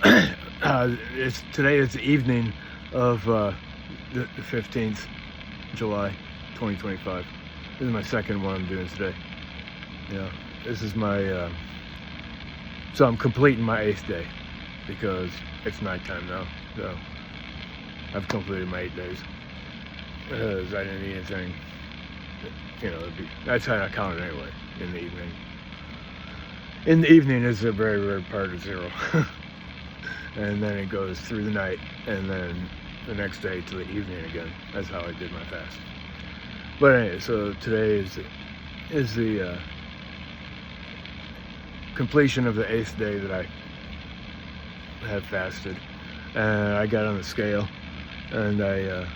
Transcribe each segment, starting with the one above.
Today is the evening of the 15th July 2025. This is my second one I'm doing today. This is my so I'm completing my 8th day because it's nighttime now. So I've completed my 8 days because I didn't eat anything. That's how I count it anyway. In the evening. In the evening is a very rare part of zero. And then it goes through the night, and then the next day to the evening again. That's how I did my fast. But anyway, so today is the completion of the 8th day that I have fasted. And I got on the scale, and it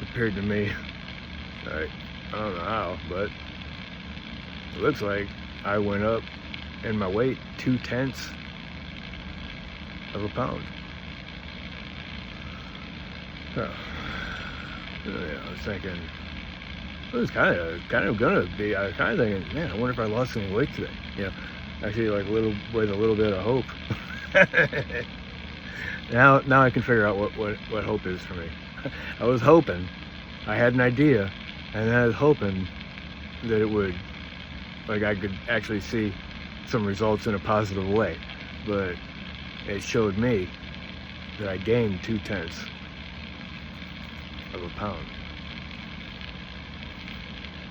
appeared to me, I don't know how, but it looks like I went up in my weight 2/10 of a pound. So, I was thinking, it was kind of gonna be. I was kind of thinking, man, I wonder if I lost any weight today. Actually, like with a little bit of hope. now I can figure out what hope is for me. I was hoping, I had an idea, and I was hoping that it would, like, I could actually see some results in a positive way, but it showed me that I gained 2/10 of a pound.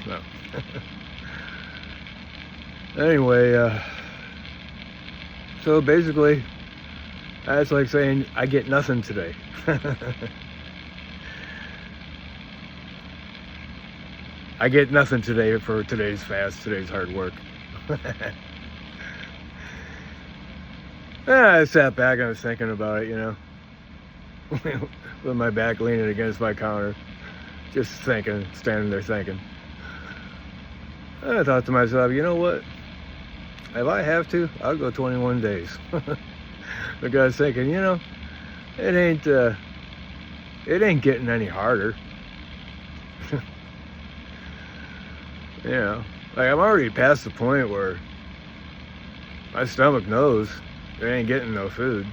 No. Anyway, so basically, that's like saying I get nothing today. I get nothing today for today's fast, today's hard work. I sat back and I was thinking about it, with my back leaning against my counter, just thinking, standing there thinking. And I thought to myself, you know what? If I have to, I'll go 21 days. Because I was thinking, it ain't getting any harder. Like, I'm already past the point where my stomach knows it ain't getting no food.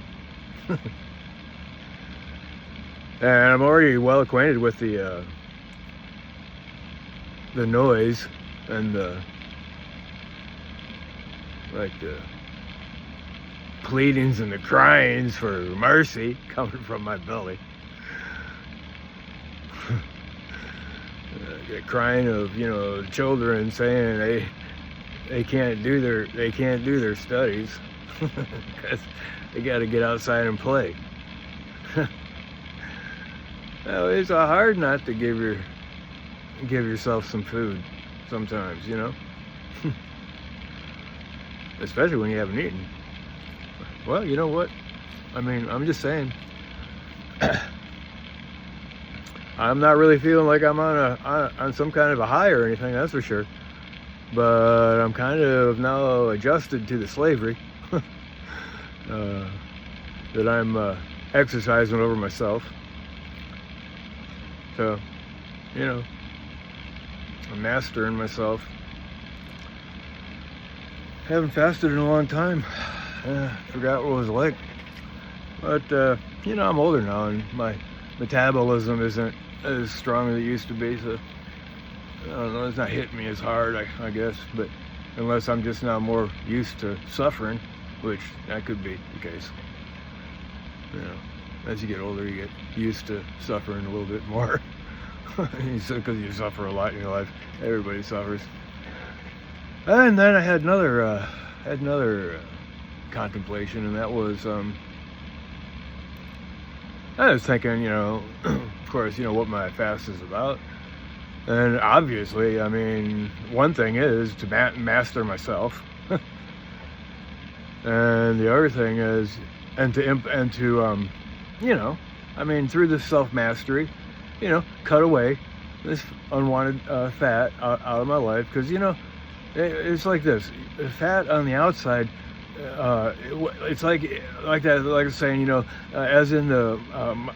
And I'm already well acquainted with the noise and the pleadings and the cryings for mercy coming from my belly. The crying of children saying they can't do their studies because they got to get outside and play. Well, it's hard not to give yourself some food sometimes, especially when you haven't eaten. Well, you know what? I mean, I'm just saying. I'm not really feeling like I'm on some kind of a high or anything, that's for sure. But I'm kind of now adjusted to the slavery that I'm exercising over myself. So, I'm mastering myself. Haven't fasted in a long time. Forgot what it was like. But, I'm older now and my metabolism isn't as strong as it used to be, so I don't know, it's not hitting me as hard, I guess, but unless I'm just now more used to suffering, which that could be the case. As you get older, you get used to suffering a little bit more. Because you suffer a lot in your life. Everybody suffers. And then I had another contemplation, and that was I was thinking, of course, what my fast is about. And obviously, I mean, one thing is to master myself. And the other thing is, through this self-mastery, cut away this unwanted fat out of my life. Because, it's like this. The fat on the outside, it's like that, like saying, as in the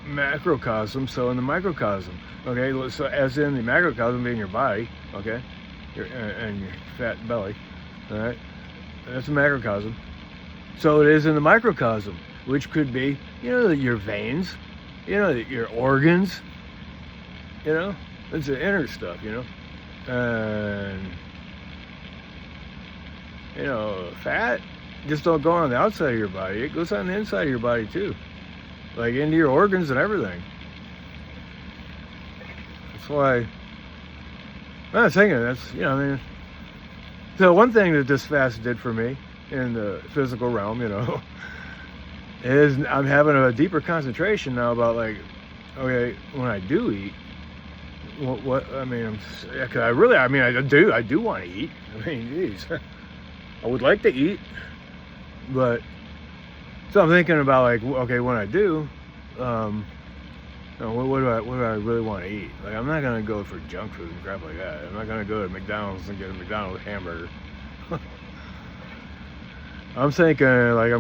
macrocosm, so in the microcosm. Okay, so as in the macrocosm being your body, okay, and your fat belly. All right, that's a macrocosm. So it is in the microcosm, which could be, your veins, your organs, it's the inner stuff, and, fat just don't go on the outside of your body. It goes on the inside of your body too, like into your organs and everything. That's why I was thinking so one thing that this fast did for me in the physical realm, is I'm having a deeper concentration now about like, okay, when I do eat, I do want to eat. Geez, I would like to eat, but so I'm thinking about like, okay, when I do, what do I really want to eat? Like, I'm not gonna go for junk food and crap like that. I'm not gonna go to McDonald's and get a McDonald's hamburger. I'm thinking like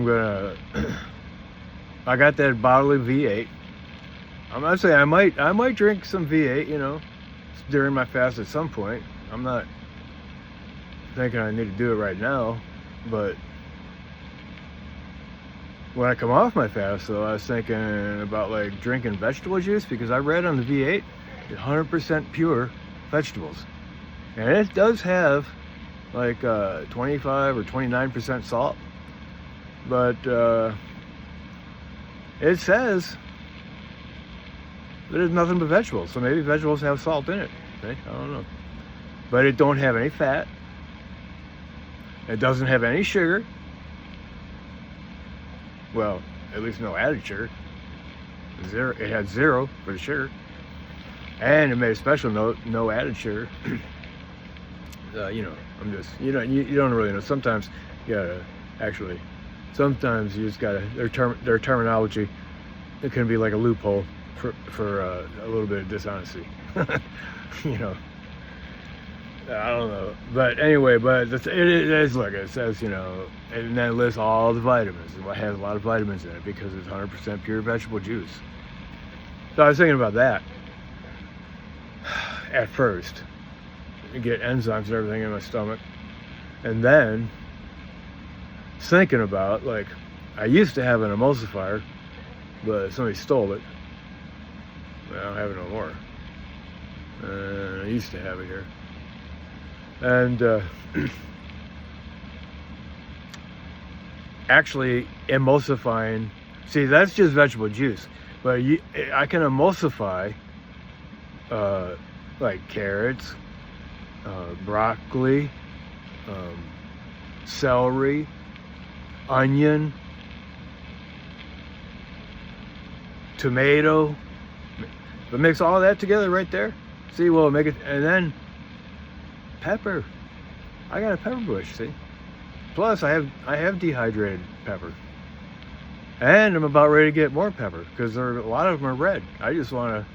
I got that bottle of V8. I'm not saying I might drink some V8, during my fast at some point. I'm not thinking I need to do it right now, but when I come off my fast, though, I was thinking about like drinking vegetable juice, because I read on the V8 it's 100% pure vegetables, and it does have like 25 or 29% salt, but it says there's nothing but vegetables, so maybe vegetables have salt in it. Okay? I don't know, but it don't have any fat. It doesn't have any sugar. Well, at least no added sugar. It had 0 for the sugar, and it made a special note: no added sugar. I'm just you don't really know. Sometimes you gotta Sometimes you just gotta their terminology. It can be like a loophole for a little bit of dishonesty. I don't know, but anyway, it is like it says, and then it lists all the vitamins, and it has a lot of vitamins in it because it's 100% pure vegetable juice. So I was thinking about that at first, to get enzymes and everything in my stomach, and then thinking about like I used to have an emulsifier, but somebody stole it. I don't have it no more. I used to have it here. And actually emulsifying, see, that's just vegetable juice, but I can emulsify like carrots, broccoli, celery, onion, tomato, but mix all that together right there. See, we'll make it, and then pepper. I got a pepper bush, see? Plus I have dehydrated pepper. And I'm about ready to get more pepper, because a lot of them are red. I just want to,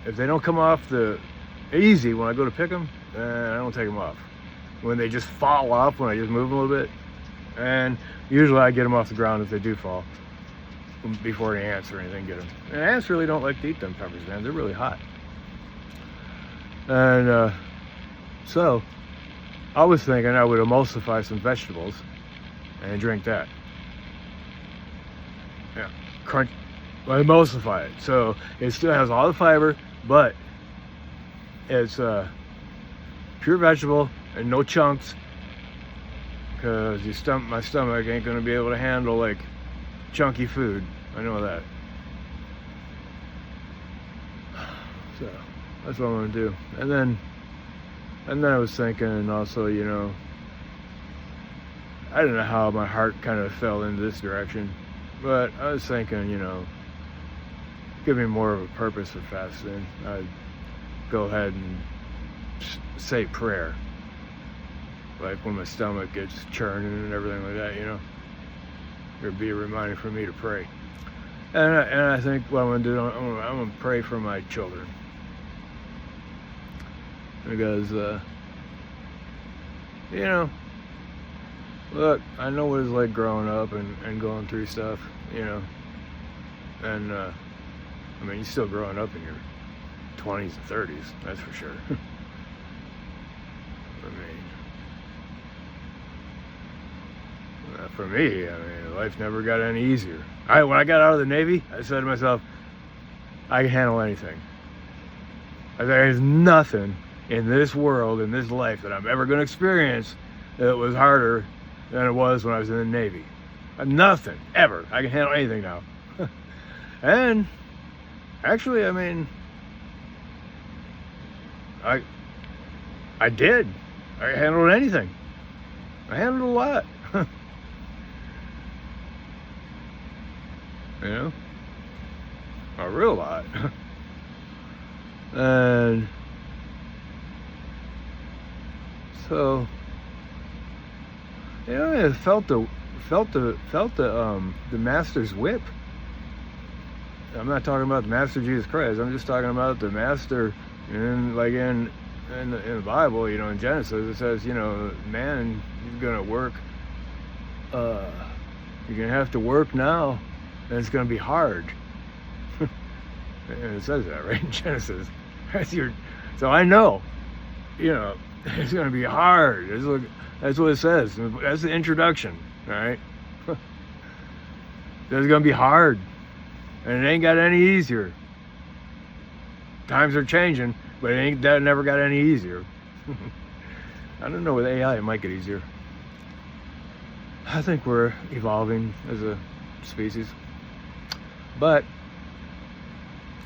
if they don't come off the easy when I go to pick them, I don't take them off. When they just fall off, when I just move them a little bit, and usually I get them off the ground if they do fall, before the ants or anything get them. And ants really don't like to eat them peppers, man. They're really hot. And so I was thinking I would emulsify some vegetables and drink that. Yeah, crunch, emulsify it. So it still has all the fiber, but it's pure vegetable and no chunks, because my stomach ain't gonna be able to handle like chunky food. I know that. So that's what I'm gonna do. And then I was thinking also, I don't know how my heart kind of fell into this direction, but I was thinking, give me more of a purpose for fasting. I'd go ahead and say prayer, like when my stomach gets churning and everything like that, there'd be a reminder for me to pray. And I think what I'm gonna do, I'm gonna pray for my children, because look, I know what it's like growing up and going through stuff, and you're still growing up in your 20s and 30s, that's for sure. for me, I mean, life never got any easier. When I got out of the Navy, I said to myself, I can handle anything. There's nothing in this world, in this life, that I'm ever going to experience that was harder than it was when I was in the Navy. Nothing, ever. I can handle anything now. And actually, I mean, I did. I handled anything. I handled a lot. You know? A real lot. And so, you know, I felt the master's whip. I'm not talking about the master Jesus Christ. I'm just talking about the master in the Bible, you know, in Genesis, it says, you know, man, he's gonna work. You're gonna have to work now, and it's gonna be hard. And it says that right in Genesis. So I know, you know, it's gonna be hard. That's what it says. That's the introduction. All right. It's gonna be hard, and it ain't got any easier. Times are changing, but that never got any easier. I don't know, with AI it might get easier. I think we're evolving as a species, but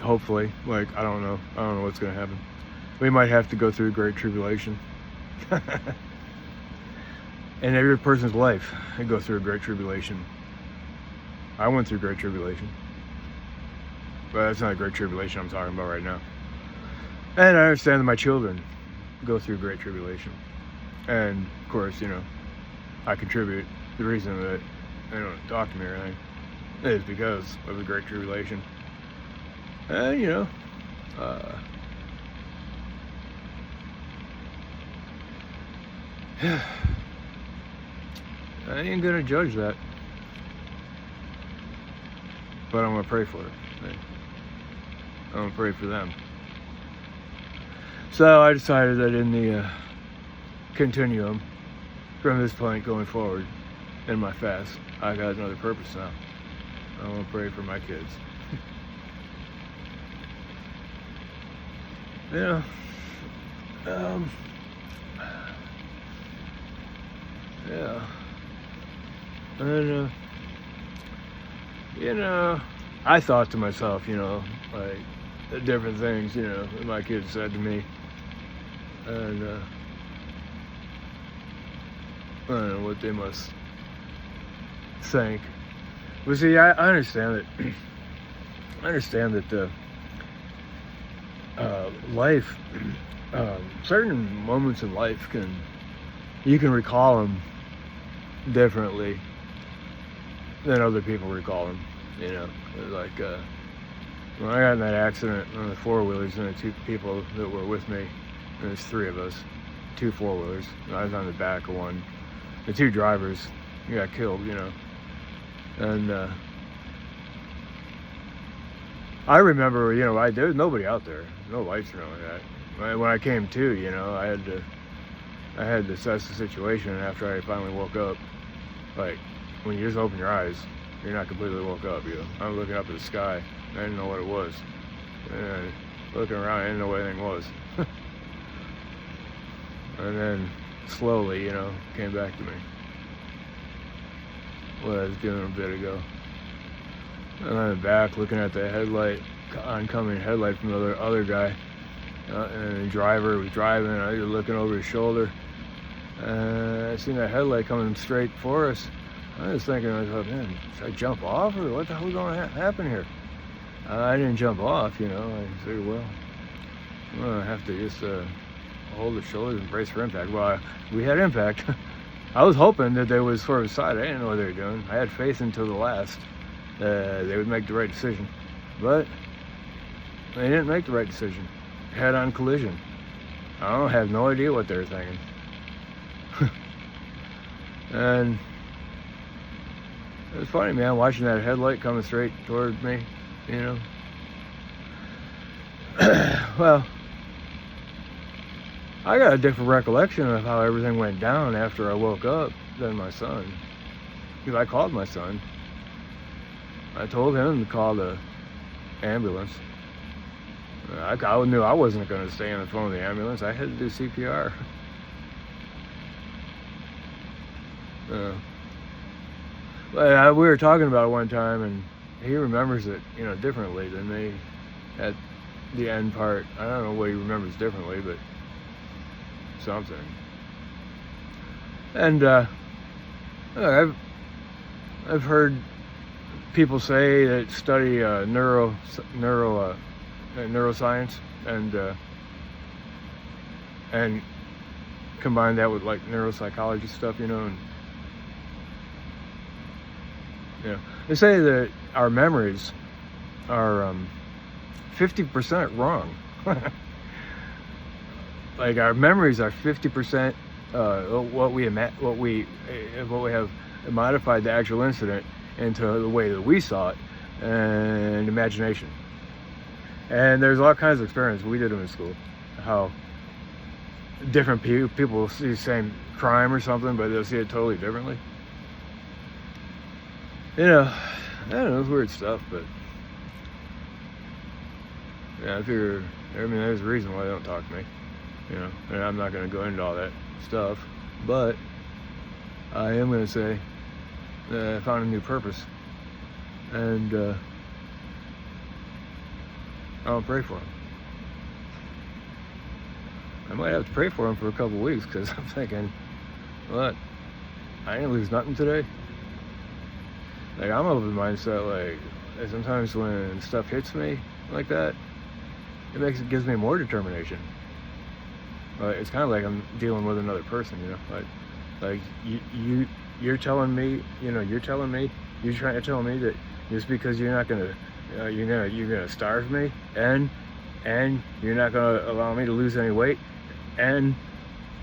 hopefully, I don't know what's gonna happen. We might have to go through a great tribulation. In every person's life, they go through a great tribulation. I went through great tribulation, but that's not a great tribulation I'm talking about right now. And I understand that my children go through great tribulation. And of course, you know, I contribute. The reason that they don't talk to me or anything is because of the great tribulation. And, you know, I ain't gonna judge that. But I'm gonna pray for it. I'm gonna pray for them. So I decided that in the continuum from this point going forward in my fast, I got another purpose now. I want to pray for my kids. Yeah. Yeah. And you know, I thought to myself, you know, like the different things, you know, that my kids said to me. And I don't know what they must think. But see, I understand that. I understand that the life, certain moments in life you can recall them differently than other people recall them. You know, like when I got in that accident on the four-wheelers, and the two people that were with me, and there's three of us, two four-wheelers. I was on the back of one. The two drivers got killed, you know. And I remember, you know, there was nobody out there, no lights or anything like that. When I came to, you know, I had to assess the situation after I finally woke up. Like, when you just open your eyes, you're not completely woke up, you know. I'm looking up at the sky, I didn't know what it was. And looking around, I didn't know what anything was. And then slowly, you know, came back to me what I was doing a bit ago. And I'm back looking at the oncoming headlight from the other guy. And the driver was driving, and I was looking over his shoulder. And I seen that headlight coming straight for us. I was thinking to myself, man, should I jump off, or what the hell is going to happen here? I didn't jump off, you know. I figured, well, I'm going to have to just hold the shoulders and brace for impact. Well, we had impact. I was hoping that they would swerve aside. I didn't know what they were doing. I had faith until the last. They would make the right decision. But they didn't make the right decision. Head-on collision. I have no idea what they were thinking. And it was funny, man, watching that headlight coming straight toward me, you know. Well, I got a different recollection of how everything went down after I woke up than my son. because I called my son. I told him to call the ambulance. I knew I wasn't going to stay on the phone with the ambulance. I had to do CPR. But we were talking about it one time, and he remembers it, differently than me at the end part. I don't know what he remembers differently, but something. And I've heard people say that study neuroscience and combine that with like neuropsychology stuff, and they say that our memories are 50% wrong. Like our memories are 50% what we have modified the actual incident into the way that we saw it and imagination. And there's all kinds of experiments. We did them in school. How different people see the same crime or something, but they'll see it totally differently. I don't know, it's weird stuff, but yeah, there's a reason why they don't talk to me, and I'm not going to go into all that stuff, but I am going to say that I found a new purpose, and I'll pray for him. I might have to pray for him for a couple weeks, because I'm thinking, what, I ain't lose nothing today. Like, I'm of the mindset, like, sometimes when stuff hits me like that, it gives me more determination. It's kind of like I'm dealing with another person, like you're telling me, you're trying to tell me that just because you're not gonna, you're gonna starve me, and you're not gonna allow me to lose any weight, and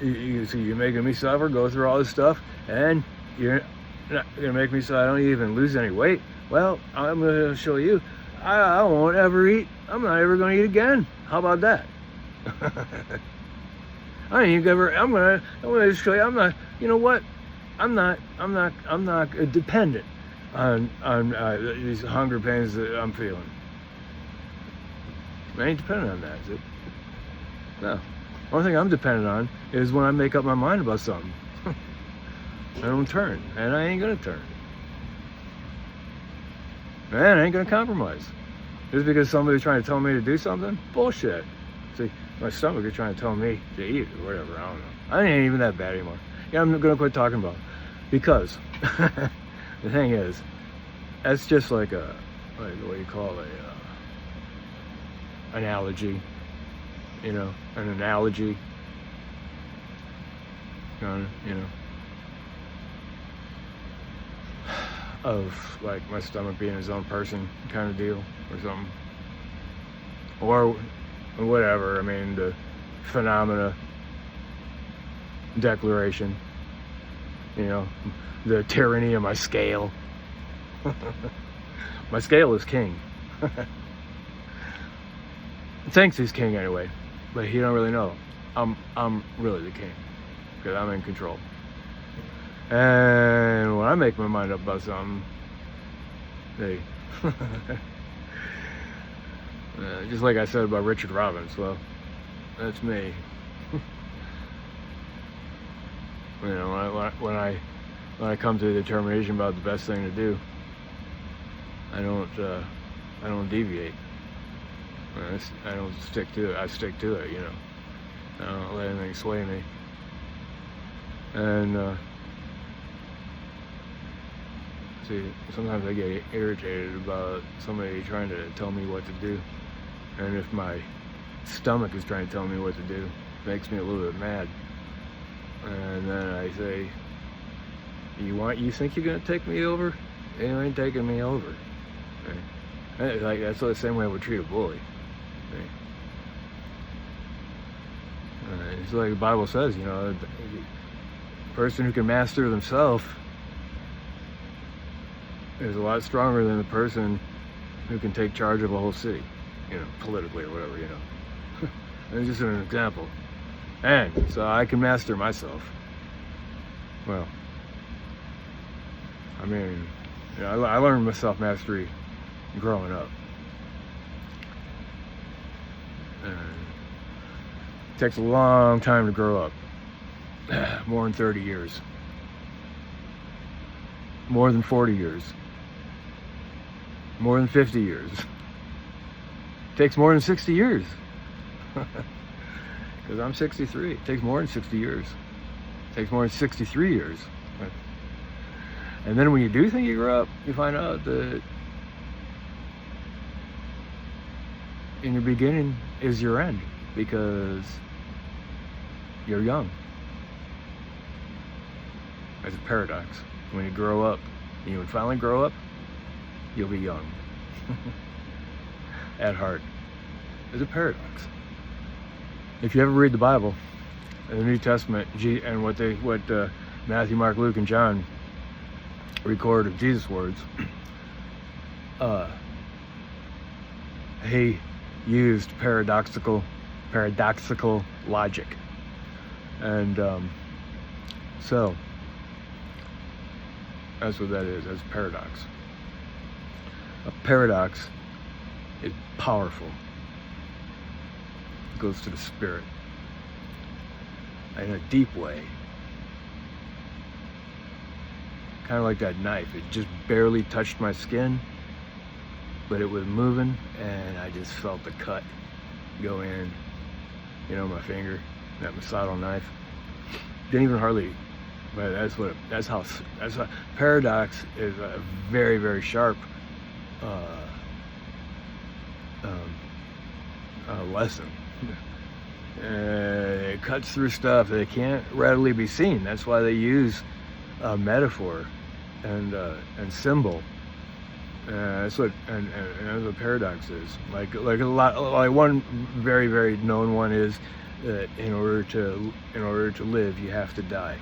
so you're making me suffer, go through all this stuff, and you're not gonna make me so I don't even lose any weight. Well, I'm gonna show you I won't ever eat. I'm not ever gonna eat again. How about that? I'm gonna show you I'm not, what? I'm not dependent on these hunger pains that I'm feeling. I ain't dependent on that, is it? No. Only thing I'm dependent on is when I make up my mind about something. I don't turn, and I ain't gonna turn. And I ain't gonna compromise. Just because somebody's trying to tell me to do something? Bullshit. See, my stomach is trying to tell me to eat or whatever, I don't know. I ain't even that bad anymore. Yeah, I'm gonna quit talking about it. Because the thing is, that's just like what you call analogy. An analogy. Of like my stomach being his own person kind of deal or something, or whatever. I mean, the phenomena declaration, the tyranny of my scale. My scale is king. Thinks he's king anyway, but he don't really know. I'm really the king because I'm in control. And when I make my mind up about something, hey, just like I said about Richard Robbins, well, that's me. When I come to a determination about the best thing to do, I don't deviate. I don't stick to it. I stick to it. I don't let anything sway me. And see, sometimes I get irritated about somebody trying to tell me what to do, and if my stomach is trying to tell me what to do, it makes me a little bit mad. And then I say, you think you're gonna take me over? You ain't taking me over. Right? Like, that's the same way I would treat a bully. Right? It's like the Bible says, the person who can master themselves is a lot stronger than the person who can take charge of a whole city, politically or whatever, It's just an example. And so I can master myself. Well, I mean, you know, I learned my self-mastery growing up. And it takes a long time to grow up. More than 30 years. More than 40 years. More than 50 years. It takes more than 60 years. Because I'm 63. It takes more than 60 years. It takes more than 63 years. And then when you do think you grow up, you find out that in your beginning is your end, because you're young. That's a paradox. When you grow up, and you would finally grow up, you'll be young. At heart. It's a paradox. If you ever read the Bible, in the New Testament, and what Matthew, Mark, Luke, and John record of Jesus' words, he used paradoxical logic, and so that's what that is. That's a paradox. A paradox is powerful. It goes to the spirit in a deep way. Kind of like that knife. It just barely touched my skin, but it was moving, and I just felt the cut go in, you know, my finger, that Masato knife. Didn't even hardly, but that's how paradox is a very, very sharp lesson. It cuts through stuff that can't readily be seen. That's why they use metaphor and symbol. That's what paradox is. Like a lot. Like one very, very known one is that in order to live, you have to die.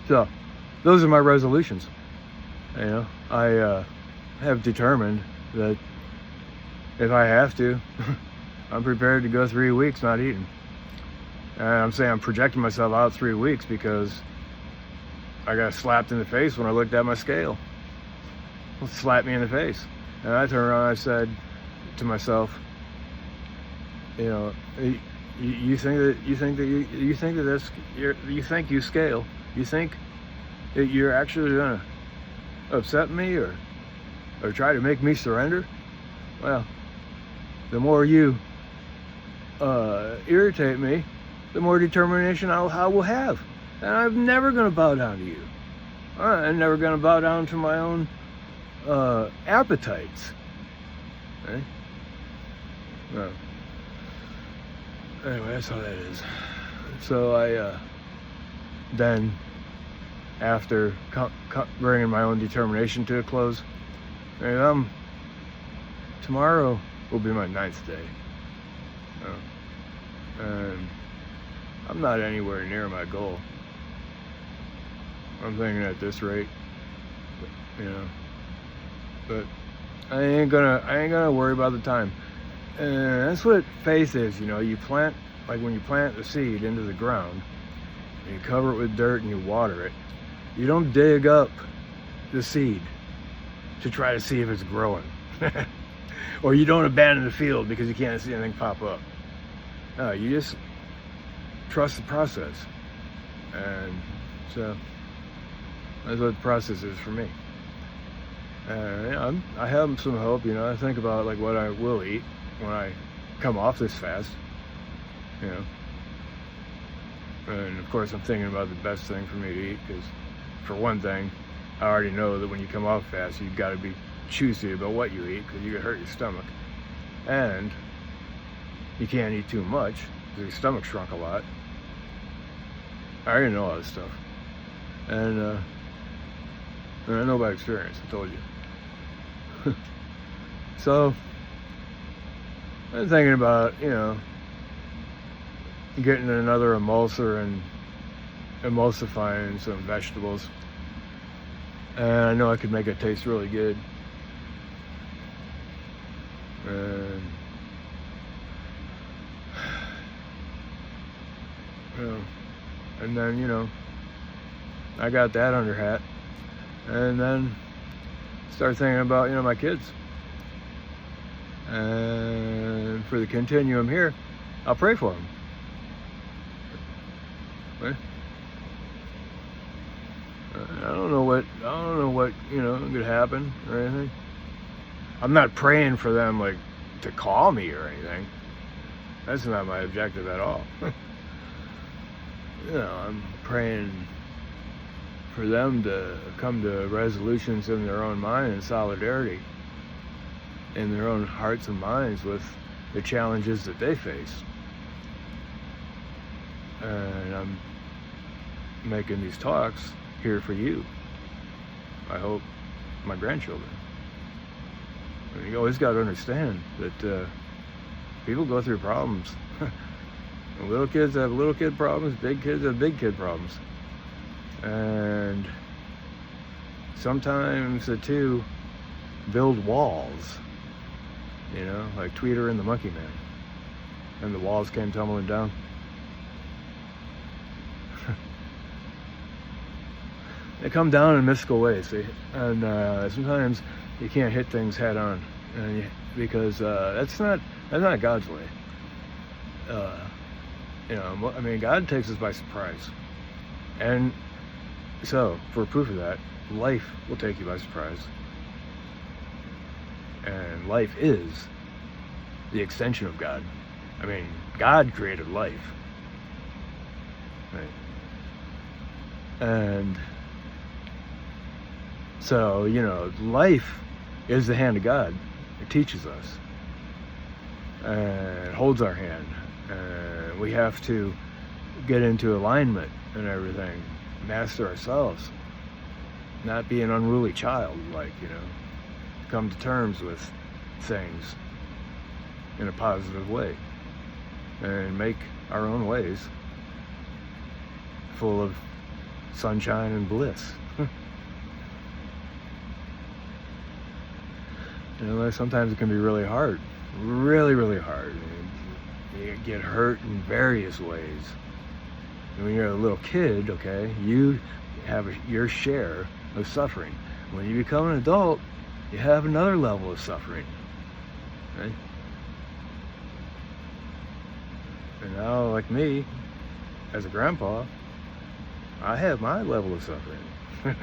So those are my resolutions. You know, I have determined that if I have to, I'm prepared to go 3 weeks not eating. And I'm saying I'm projecting myself out 3 weeks because I got slapped in the face when I looked at my scale. It slapped me in the face, and I turned around and I said to myself, you know, you think you scale, you think that you're actually gonna upset me or try to make me surrender? Well, the more you irritate me, the more determination I will have. And I'm never going to bow down to you. I'm never going to bow down to my own appetites. Okay? No. Anyway, that's how that is. So I then, after bringing my own determination to a close, and tomorrow will be my 9th day. And I'm not anywhere near my goal. I'm thinking at this rate, you know, but I ain't gonna worry about the time. And that's what faith is, you know. You plant, like when you plant the seed into the ground, and you cover it with dirt and you water it. You don't dig up the seed to try to see if it's growing. Or you don't abandon the field because you can't see anything pop up. No, you just trust the process. And so that's what the process is for me. You know, I have some hope, you know. I think about like what I will eat when I come off this fast, you know. And of course I'm thinking about the best thing for me to eat, because for one thing, I already know that when you come off fast, you've got to be choosy about what you eat, because you can hurt your stomach. And you can't eat too much because your stomach shrunk a lot. I already know all this stuff. And I know by experience, I told you. So I'm thinking about, you know, getting another emulser and emulsifying some vegetables. And I know I could make it taste really good. And you know, and then, you know, I got that under hat, and then start thinking about, you know, my kids. And for the continuum here, I'll pray for them. Right? I don't know what, you know, could happen or anything. I'm not praying for them like to call me or anything. That's not my objective at all. You know, I'm praying for them to come to resolutions in their own mind and solidarity in their own hearts and minds with the challenges that they face. And I'm making these talks here for you. I hope my grandchildren. I mean, you always got to understand that people go through problems. Little kids have little kid problems, big kids have big kid problems. And sometimes the two build walls, you know, like Tweeter and the Monkey Man. And the walls came tumbling down. They come down in mystical ways, see? And sometimes you can't hit things head on, because that's not God's way. You know, I mean, God takes us by surprise, and so for proof of that, life will take you by surprise, and life is the extension of God. I mean, God created life, right? And so, you know, life is the hand of God. It teaches us and holds our hand. And we have to get into alignment and everything, master ourselves, not be an unruly child, like, you know, come to terms with things in a positive way and make our own ways full of sunshine and bliss. You know, sometimes it can be really hard, really, really hard. You get hurt in various ways. And when you're a little kid, okay, you have your share of suffering. When you become an adult, you have another level of suffering, right? And now, like me, as a grandpa, I have my level of suffering.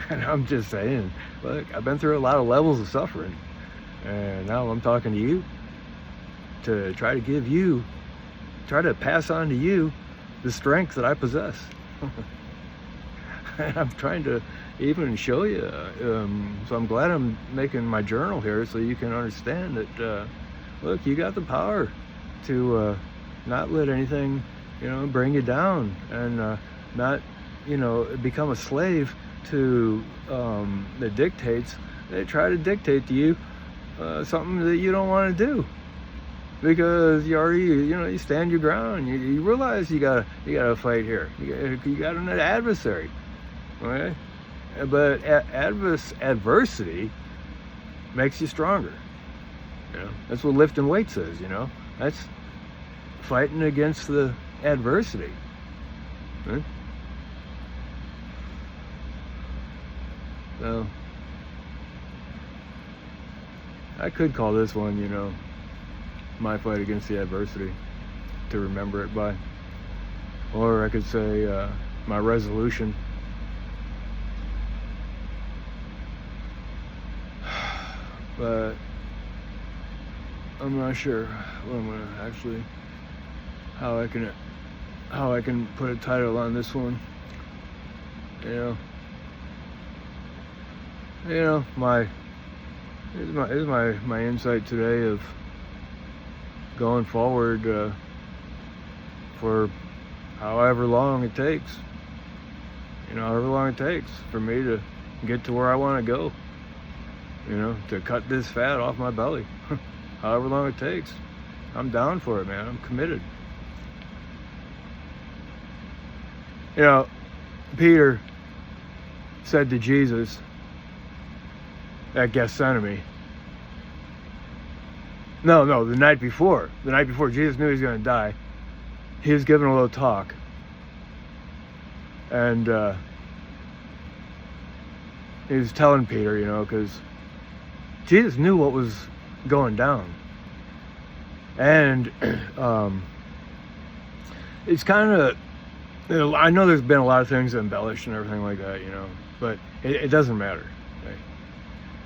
And I'm just saying, look, I've been through a lot of levels of suffering, and now I'm talking to you to try to pass on to you the strength that I possess. And I'm trying to even show you, so I'm glad I'm making my journal here so you can understand that, look, you got the power to not let anything, you know, bring you down, and not, you know, become a slave to the dictates. They try to dictate to you something that you don't want to do, because you already, you know, you stand your ground. You realize you gotta fight here. You got an adversary, okay? But adversity makes you stronger. You know, that's what lifting weights is. You know, that's fighting against the adversity. Right? So I could call this one, you know, my fight against the adversity, to remember it by. Or I could say my resolution. But I'm not sure what I'm gonna actually, how I can put a title on this one. You know, here's my insight today of going forward for however long it takes. You know, however long it takes for me to get to where I want to go. You know, to cut this fat off my belly. However long it takes. I'm down for it, man. I'm committed. You know, Peter said to Jesus at Gethsemane, no, the night before Jesus knew he was going to die, he was giving a little talk, and he was telling Peter, because Jesus knew what was going down. And it's kind of, I know there's been a lot of things embellished and everything like that, but it doesn't matter, right?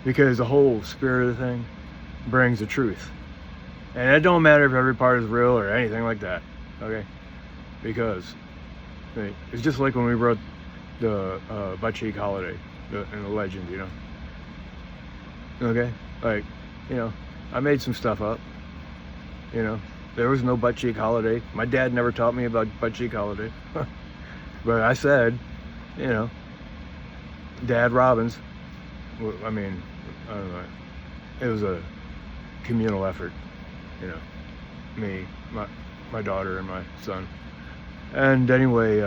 Because the whole spirit of the thing brings the truth. And it don't matter if every part is real or anything like that, okay? Because it's just like when we wrote the butt cheek holiday and the legend, okay? Like, I made some stuff up, there was no butt cheek holiday. My dad never taught me about butt cheek holiday. But I said, Dad Robbins, I don't know, it was a communal effort, me, my daughter, and my son. And anyway,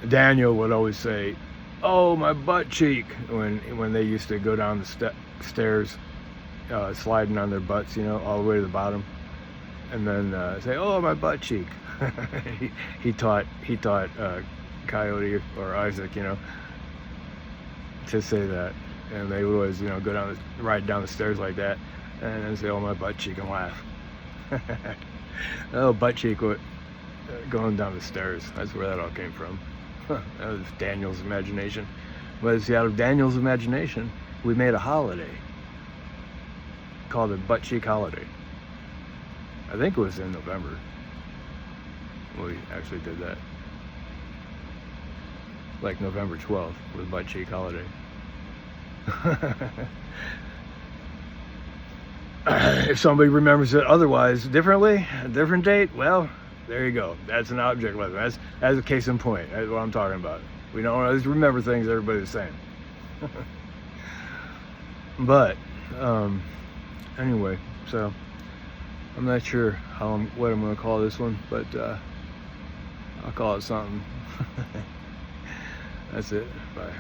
Daniel would always say, "Oh, my butt cheek," when they used to go down the stairs, sliding on their butts, all the way to the bottom, and then say, "Oh, my butt cheek." he taught Coyote or Isaac, to say that, and they would always, go ride down the stairs like that, and then say, "Oh, my butt cheek," and laugh. Oh, butt cheek, going down the stairs. That's where that all came from. That was Daniel's imagination. But see, out of Daniel's imagination, we made a holiday called the butt cheek holiday. I think it was in November we actually did that. Like November 12th was butt cheek holiday. If somebody remembers it otherwise differently, a different date, well, there you go. That's an object lesson. That's a case in point. That's what I'm talking about. We don't always remember things everybody's saying. But anyway, so I'm not sure what I'm going to call this one, but I'll call it something. That's it. Bye.